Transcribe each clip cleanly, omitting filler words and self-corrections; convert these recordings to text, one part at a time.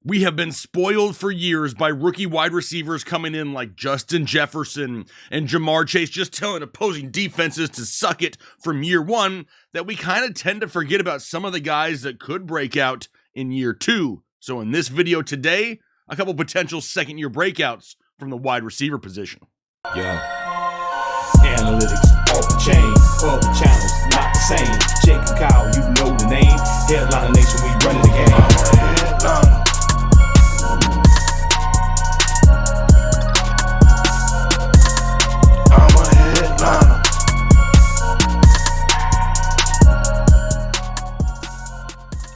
We have been spoiled for years by rookie wide receivers coming in like Justin Jefferson and Jamar Chase, just telling opposing defenses to suck it from year one, that we kind of tend to forget about some of the guys that could break out in year two. So in this video today, a couple potential second-year breakouts from the wide receiver position. Yeah. Analytics off the chain, all the channels not the same. Jake and Kyle, you know the name. Headline Nation, we running the game.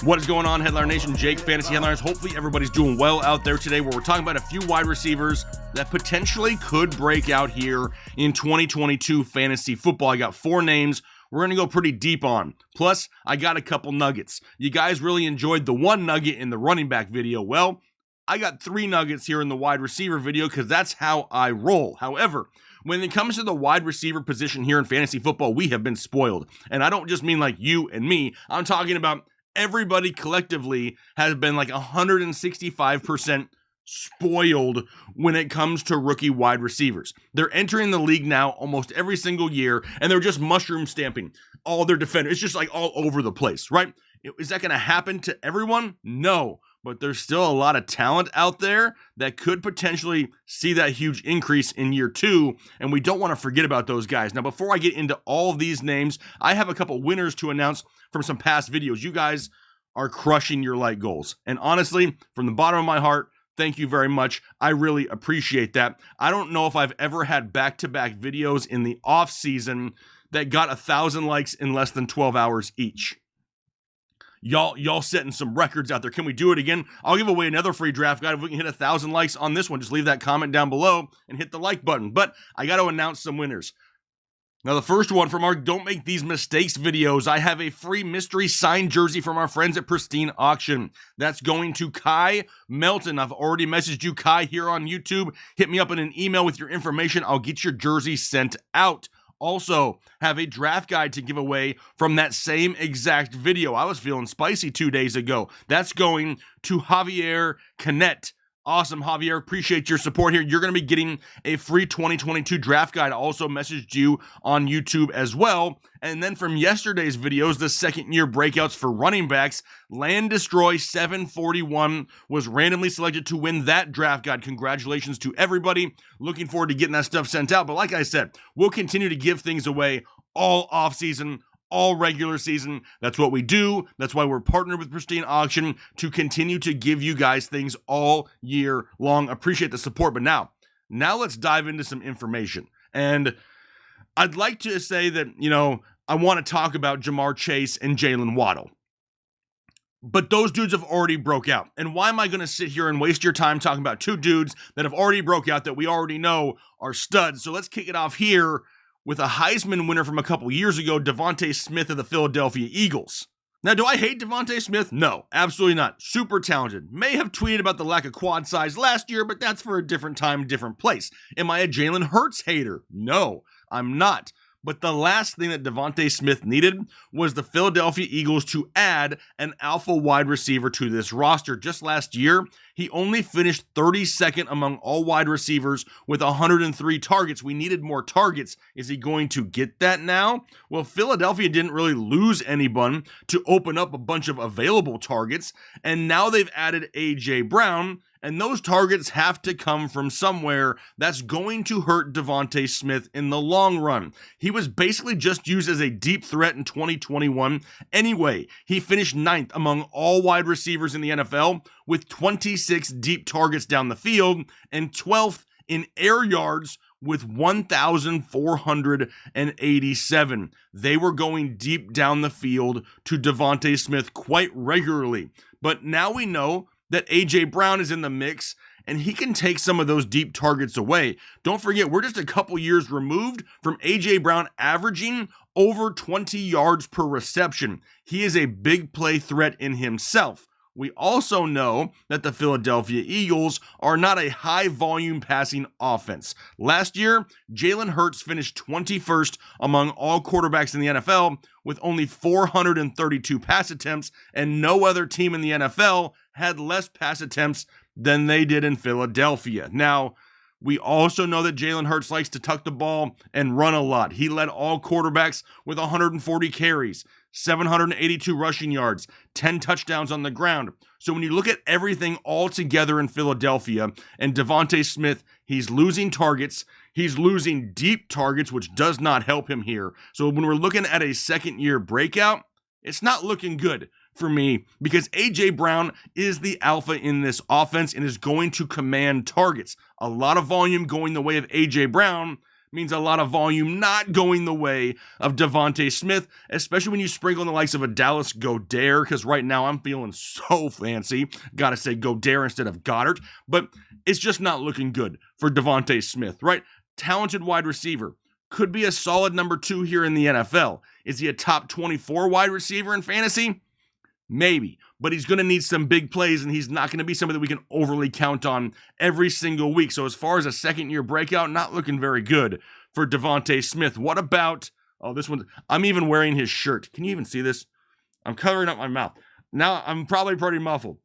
What is going on, Headliner Nation? Jake, Fantasy Headliners. Hopefully everybody's doing well out there today, where we're talking about a few wide receivers that potentially could break out here in 2022 fantasy football. I got 4 names we're going to go pretty deep on. Plus, I got a couple nuggets. You guys really enjoyed the one nugget in the running back video. Well, I got 3 nuggets here in the wide receiver video because that's how I roll. However, when it comes to the wide receiver position here in fantasy football, we have been spoiled. And I don't just mean like you and me. I'm talking about everybody collectively has been like 165% spoiled when it comes to rookie wide receivers. They're entering the league now almost every single year, and they're just mushroom stamping all their defenders. It's just like all over the place, right? Is that going to happen to everyone? No. But there's still a lot of talent out there that could potentially see that huge increase in year 2, and we don't want to forget about those guys. Now, before I get into all of these names, I have a couple winners to announce from some past videos. You guys are crushing your like goals, and honestly, from the bottom of my heart, thank you very much. I really appreciate that. I don't know if I've ever had back-to-back videos in the off season that got 1,000 likes in less than 12 hours each. Y'all setting some records out there. Can we do it again? I'll give away another free draft guide if we can hit 1,000 likes on this one. Just leave that comment down below and hit the like button. But I got to announce some winners. Now, the first one from our Don't Make These Mistakes videos, I have a free mystery signed jersey from our friends at Pristine Auction. That's going to Kai Melton. I've already messaged you, Kai, here on YouTube. Hit me up in an email with your information. I'll get your jersey sent out. Also, have a draft guide to give away from that same exact video. I was feeling spicy 2 days ago. That's going to Javier Canet. Awesome, Javier. Appreciate your support here. You're going to be getting a free 2022 draft guide. I also messaged you on YouTube as well. And then from yesterday's videos, the second-year breakouts for running backs, Land Destroy 741 was randomly selected to win that draft guide. Congratulations to everybody. Looking forward to getting that stuff sent out. But like I said, we'll continue to give things away all off-season, all regular season. That's what we do. That's why we're partnered with Pristine Auction, to continue to give you guys things all year long. Appreciate the support. But now let's dive into some information. And I'd like to say that, I want to talk about Jamar Chase and Jalen Waddle. But those dudes have already broke out. And why am I going to sit here and waste your time talking about 2 dudes that have already broke out that we already know are studs? So let's kick it off here with a Heisman winner from a couple years ago, Devonta Smith of the Philadelphia Eagles. Now, do I hate Devonta Smith? No, absolutely not. Super talented. May have tweeted about the lack of quad size last year, but that's for a different time, different place. Am I a Jalen Hurts hater? No, I'm not. But the last thing that Devonta Smith needed was the Philadelphia Eagles to add an alpha wide receiver to this roster. Just last year, he only finished 32nd among all wide receivers with 103 targets. We needed more targets. Is he going to get that now? Well, Philadelphia didn't really lose anyone to open up a bunch of available targets, and now they've added A.J. Brown, and those targets have to come from somewhere. That's going to hurt Devonta Smith in the long run. He was basically just used as a deep threat in 2021. Anyway, he finished 9th among all wide receivers in the NFL with 26 deep targets down the field and 12th in air yards with 1,487. They were going deep down the field to Devonta Smith quite regularly. But now we know that A.J. Brown is in the mix, and he can take some of those deep targets away. Don't forget, we're just a couple years removed from A.J. Brown averaging over 20 yards per reception. He is a big play threat in himself. We also know that the Philadelphia Eagles are not a high-volume passing offense. Last year, Jalen Hurts finished 21st among all quarterbacks in the NFL with only 432 pass attempts, and no other team in the NFL had less pass attempts than they did in Philadelphia. Now, we also know that Jalen Hurts likes to tuck the ball and run a lot. He led all quarterbacks with 140 carries, 782 rushing yards, 10 touchdowns on the ground. So when you look at everything all together in Philadelphia and Devonta Smith, he's losing targets. He's losing deep targets, which does not help him here. So when we're looking at a second-year breakout, it's not looking good for me because A.J. Brown is the alpha in this offense and is going to command targets. A lot of volume going the way of A.J. Brown means a lot of volume not going the way of Devonta Smith, especially when you sprinkle in the likes of a Dallas Goedert, because right now I'm feeling so fancy. Gotta say Goedert instead of Goddard, but it's just not looking good for Devonta Smith, right? Talented wide receiver. Could be a solid number 2 here in the NFL. Is he a top 24 wide receiver in fantasy? Maybe, but he's going to need some big plays, and he's not going to be somebody that we can overly count on every single week. So as far as a second-year breakout, not looking very good for Devonta Smith. What about, this one, I'm even wearing his shirt. Can you even see this? I'm covering up my mouth. Now I'm probably pretty muffled.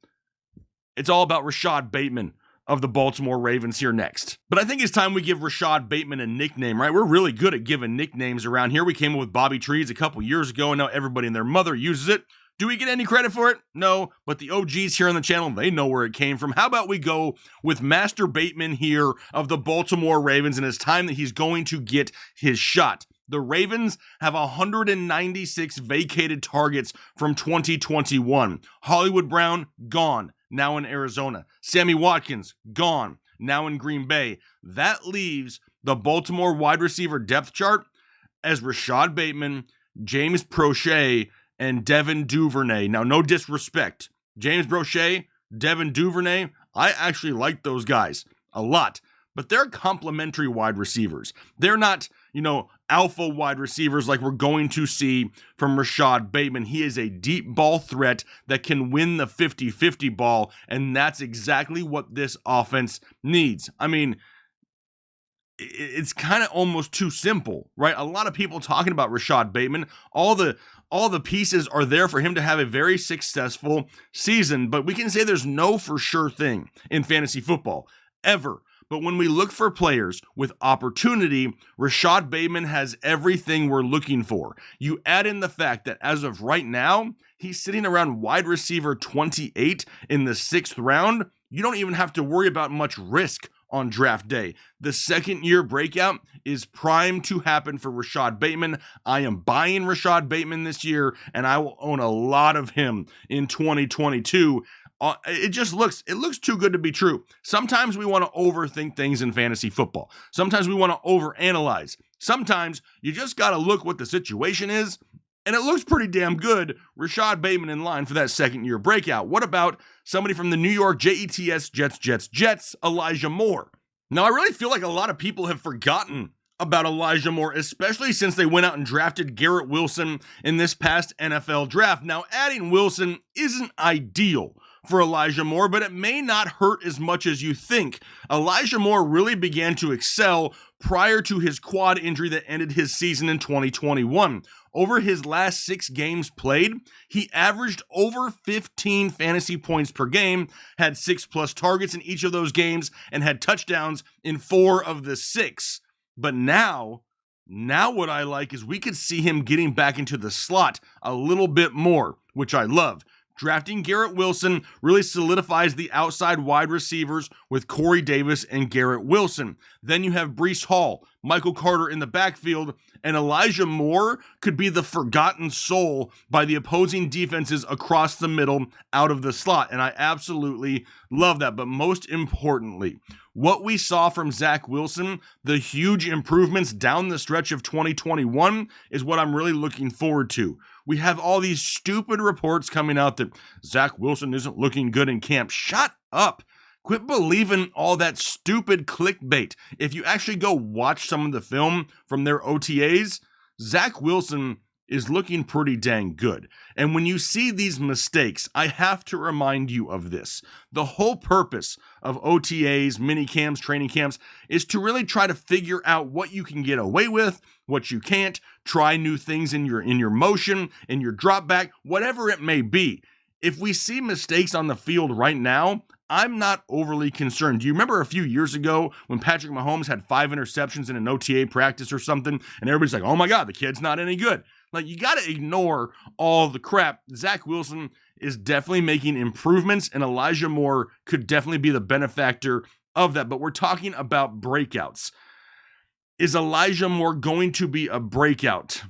It's all about Rashod Bateman of the Baltimore Ravens here next. But I think it's time we give Rashod Bateman a nickname, right? We're really good at giving nicknames around here. We came up with Bobby Trees a couple years ago, and now everybody and their mother uses it. Do we get any credit for it? No, but the OGs here on the channel, they know where it came from. How about we go with Master Bateman here of the Baltimore Ravens, and it's time that he's going to get his shot. The Ravens have 196 vacated targets from 2021. Hollywood Brown, gone, now in Arizona. Sammy Watkins, gone, now in Green Bay. That leaves the Baltimore wide receiver depth chart as Rashod Bateman, James Prochet, and Devin Duvernay. Now, no disrespect. James Prochet, Devin Duvernay, I actually like those guys a lot, but they're complementary wide receivers. They're not, alpha wide receivers like we're going to see from Rashod Bateman. He is a deep ball threat that can win the 50-50 ball, and that's exactly what this offense needs. I mean, it's kind of almost too simple, right? A lot of people talking about Rashod Bateman. All the pieces are there for him to have a very successful season, but we can say there's no for sure thing in fantasy football, ever. But when we look for players with opportunity, Rashod Bateman has everything we're looking for. You add in the fact that as of right now, he's sitting around wide receiver 28 in the 6th round. You don't even have to worry about much risk on draft day. The second-year breakout is primed to happen for Rashod Bateman. I am buying Rashod Bateman this year, and I will own a lot of him in 2022. It looks too good to be true. Sometimes we want to overthink things in fantasy football. Sometimes we want to overanalyze. Sometimes you just got to look what the situation is, and it looks pretty damn good. Rashod Bateman in line for that second-year breakout. What about somebody from the New York Jets, Elijah Moore? Now, I really feel like a lot of people have forgotten about Elijah Moore, especially since they went out and drafted Garrett Wilson in this past NFL draft. Now, adding Wilson isn't ideal for Elijah Moore, but it may not hurt as much as you think. Elijah Moore really began to excel prior to his quad injury that ended his season in 2021. Over his last 6 games played, he averaged over 15 fantasy points per game, had 6+ targets in each of those games, and had touchdowns in 4 of the 6. But now what I like is we could see him getting back into the slot a little bit more, which I love. Drafting Garrett Wilson really solidifies the outside wide receivers with Corey Davis and Garrett Wilson. Then you have Breece Hall, Michael Carter in the backfield, and Elijah Moore could be the forgotten soul by the opposing defenses across the middle out of the slot. And I absolutely love that. But most importantly, what we saw from Zach Wilson, the huge improvements down the stretch of 2021, is what I'm really looking forward to. We have all these stupid reports coming out that Zach Wilson isn't looking good in camp. Shut up. Quit believing all that stupid clickbait. If you actually go watch some of the film from their OTAs, Zach Wilson is looking pretty dang good. And when you see these mistakes, I have to remind you of this. The whole purpose of OTAs, mini camps, training camps is to really try to figure out what you can get away with, what you can't, try new things in your motion, in your drop back, whatever it may be. If we see mistakes on the field right now, I'm not overly concerned. Do you remember a few years ago when Patrick Mahomes had 5 interceptions in an OTA practice or something, and everybody's like, oh my God, the kid's not any good? Like, you got to ignore all the crap. Zach Wilson is definitely making improvements, and Elijah Moore could definitely be the benefactor of that. But we're talking about breakouts. Is Elijah Moore going to be a breakout?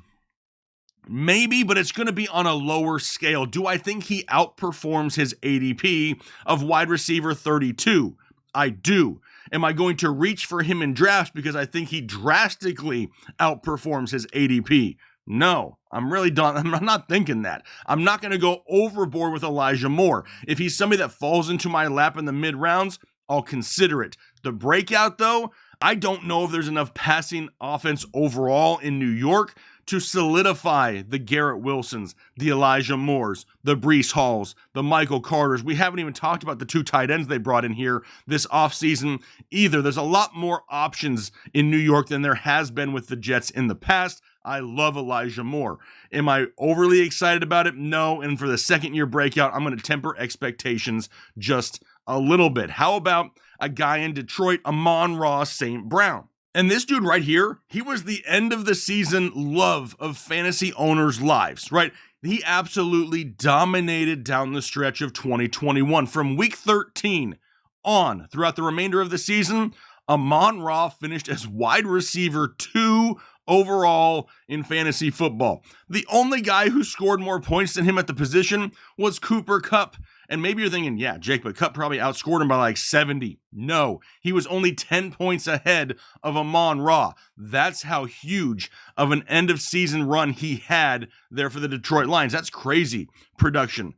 Maybe, but it's going to be on a lower scale. Do I think he outperforms his ADP of wide receiver 32? I do. Am I going to reach for him in drafts because I think he drastically outperforms his ADP? No, I'm really done. I'm not thinking that. I'm not going to go overboard with Elijah Moore. If he's somebody that falls into my lap in the mid rounds, I'll consider it. The breakout, though, I don't know if there's enough passing offense overall in New York to solidify the Garrett Wilsons, the Elijah Moores, the Breece Halls, the Michael Carters. We haven't even talked about the 2 tight ends they brought in here this offseason either. There's a lot more options in New York than there has been with the Jets in the past. I love Elijah Moore. Am I overly excited about it? No. And for the second-year breakout, I'm going to temper expectations just a little bit. How about a guy in Detroit, Amon-Ra St. Brown? And this dude right here, he was the end of the season love of fantasy owners' lives, right? He absolutely dominated down the stretch of 2021. From week 13 on throughout the remainder of the season, Amon-Ra finished as wide receiver 2 overall in fantasy football. The only guy who scored more points than him at the position was Cooper Kupp. And maybe you're thinking, yeah, Jake, but Kupp probably outscored him by like 70. No, he was only 10 points ahead of Amon-Ra. That's how huge of an end of season run he had there for the Detroit Lions. That's crazy production.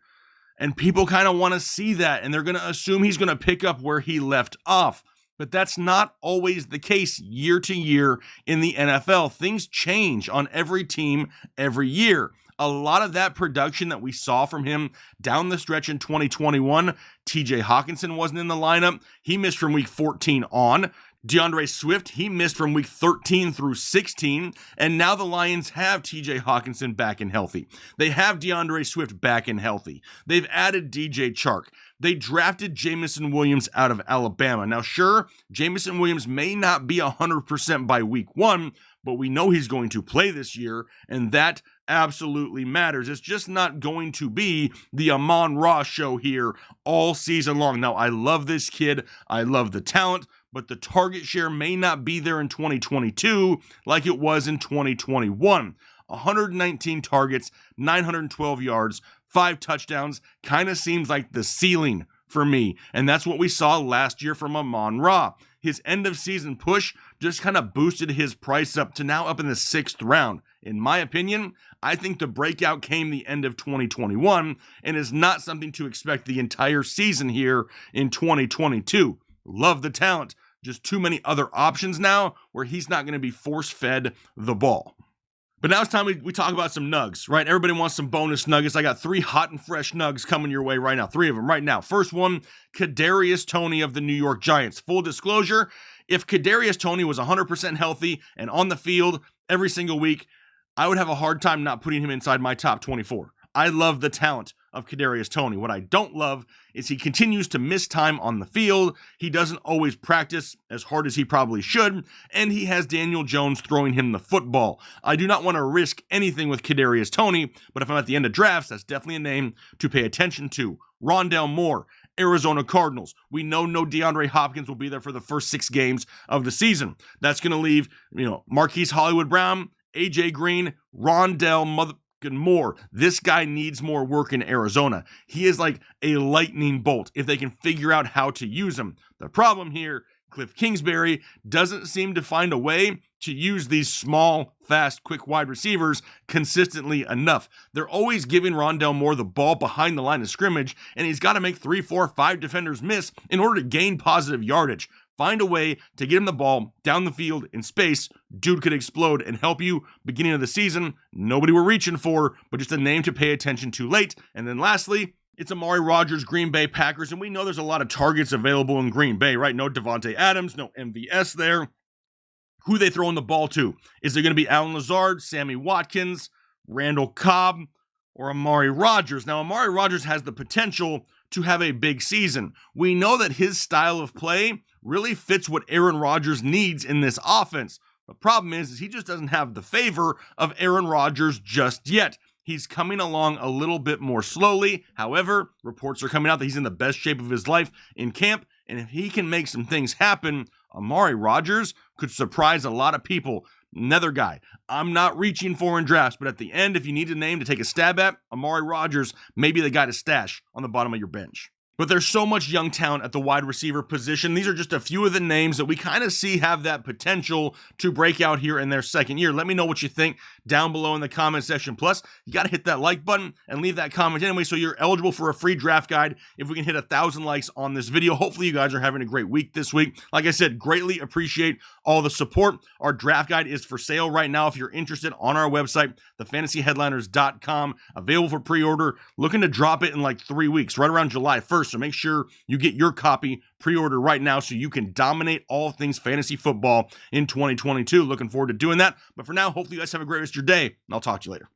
And people kind of want to see that, and they're going to assume he's going to pick up where he left off. But that's not always the case year to year in the NFL. Things change on every team every year. A lot of that production that we saw from him down the stretch in 2021, TJ Hawkinson wasn't in the lineup. He missed from week 14 on. DeAndre Swift, he missed from week 13 through 16, and now the Lions have TJ Hawkinson back and healthy. They have DeAndre Swift back and healthy. They've added DJ Chark. They drafted Jamison Williams out of Alabama. Now, sure, Jamison Williams may not be 100% by week 1, but we know he's going to play this year, and that absolutely matters. It's just not going to be the Amon-Ra show here all season long. Now, I love this kid. I love the talent, but the target share may not be there in 2022 like it was in 2021. 119 targets, 912 yards, 5 touchdowns, kind of seems like the ceiling for me. And that's what we saw last year from Amon-Ra. His end of season push just kind of boosted his price up to now up in the 6th round. In my opinion, I think the breakout came the end of 2021 and is not something to expect the entire season here in 2022. Love the talent. Just too many other options now where he's not going to be force-fed the ball. But now it's time we talk about some nugs, right? Everybody wants some bonus nuggets. I got 3 hot and fresh nugs coming your way right now. 3 of them right now. First one, Kadarius Toney of the New York Giants. Full disclosure, if Kadarius Toney was 100% healthy and on the field every single week, I would have a hard time not putting him inside my top 24. I love the talent of Kadarius Toney. What I don't love is he continues to miss time on the field. He doesn't always practice as hard as he probably should, and he has Daniel Jones throwing him the football. I do not want to risk anything with Kadarius Toney, but if I'm at the end of drafts, that's definitely a name to pay attention to. Rondale Moore, Arizona Cardinals. We know no DeAndre Hopkins will be there for the first 6 games of the season. That's going to leave, Marquise Hollywood Brown, AJ Green, Rondale Moore. This guy needs more work in Arizona. He is like a lightning bolt if they can figure out how to use him. The problem here, Cliff Kingsbury doesn't seem to find a way to use these small, fast, quick wide receivers consistently enough. They're always giving Rondale Moore the ball behind the line of scrimmage, and he's got to make 3, 4, 5 defenders miss in order to gain positive yardage. Find a way to get him the ball down the field in space. Dude could explode and help you beginning of the season. Nobody we're reaching for, but just a name to pay attention to late. And then lastly, it's Amari Rodgers, Green Bay Packers, and we know there's a lot of targets available in Green Bay, right? No Devontae Adams, no MVS there. Who are they throwing the ball to? Is it going to be Allen Lazard, Sammy Watkins, Randall Cobb, or Amari Rodgers? Now, Amari Rodgers has the potential to have a big season. We know that his style of play really fits what Aaron Rodgers needs in this offense. The problem is he just doesn't have the favor of Aaron Rodgers just yet. He's coming along a little bit more slowly. However, reports are coming out that he's in the best shape of his life in camp, and if he can make some things happen, Amari Rodgers could surprise a lot of people. Another guy I'm not reaching for in drafts, but at the end, if you need a name to take a stab at, Amari Rodgers may be the guy to stash on the bottom of your bench. But there's so much young talent at the wide receiver position. These are just a few of the names that we kind of see have that potential to break out here in their second year. Let me know what you think down below in the comment section. Plus, you got to hit that like button and leave that comment anyway so you're eligible for a free draft guide if we can hit 1,000 likes on this video. Hopefully, you guys are having a great week this week. Like I said, greatly appreciate all the support. Our draft guide is for sale right now if you're interested on our website, thefantasyheadliners.com. Available for pre-order. Looking to drop it in like 3 weeks, right around July 1st. So make sure you get your copy pre-order right now so you can dominate all things fantasy football in 2022. Looking forward to doing that. But for now, hopefully you guys have a great rest of your day, and I'll talk to you later.